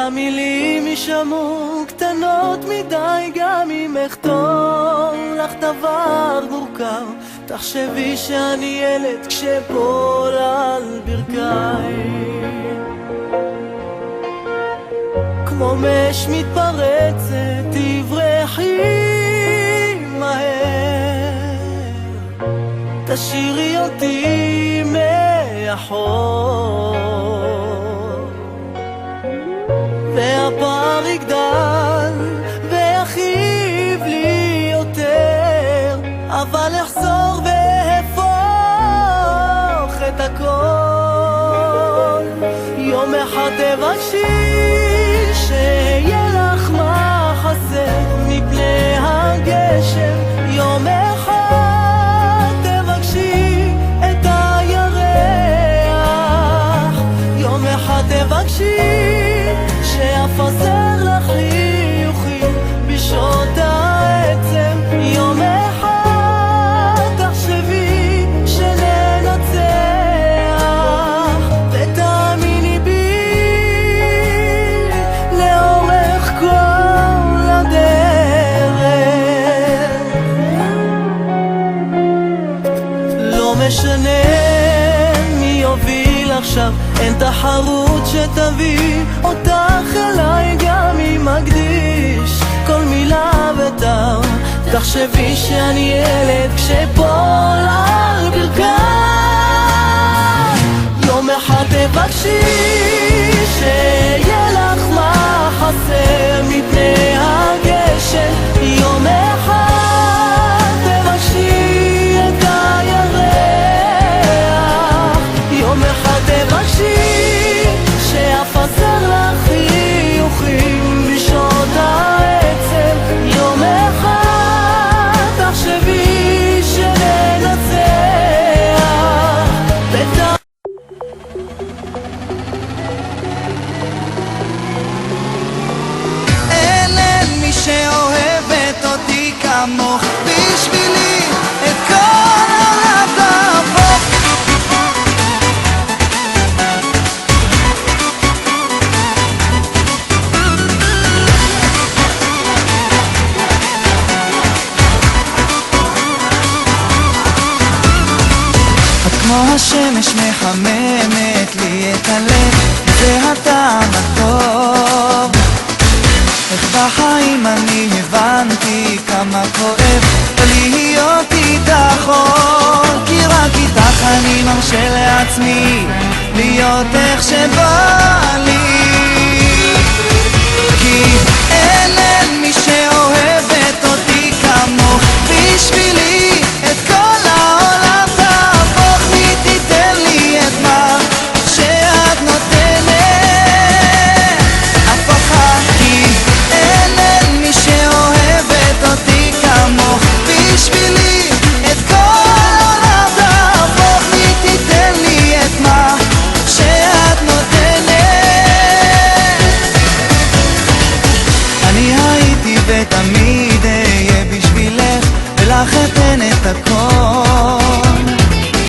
שהמילים יישמעו קטנות מדי, גם אם אכתוב לך דבר מורכב, תחשבי שאני ילד כשפול על ברכיי. כמו מש מתפרצת תברחי מהר, תשאירי אותי מאחור, והפער יגדל ויחיב לי יותר, אבל אחזור והפוך את הכל. יום אחד תבקשי שיהיה לך מה חסר מפני הגשם, יום אחד תבקשי את הירח, יום אחד תבקשי שאפזר לך חיוכים בשעות העצם, יום אחד תחשבי שננצח, ותאמיני בי לאורך כל הדרך. לא משנה מי יוביל עכשיו, אין תחרות שתביא אותך אליי, גם אם מקדיש כל מילה ותר, תחשבי שאני ילד כשפול על ברכיי. יום אחד תבקשי שיהיה לך מה חסר מפני הגשם, יום אחד תבקשי את הירח, יום אחד תבקשי שאפזר לך חיוכים בשעות העצם, יום אחד תחשבי שננצח. אין מי שאוהבת אותי כמוך, בשבילי את כל העולם תהפוך. כמו השמש מחממת לי את הלב, זה הטעם הטוב. איך בחיים אני הבנתי כמה כואב להיות איתך עוד, כי רק איתך אני מרשה לעצמי להיות איך שבא לי.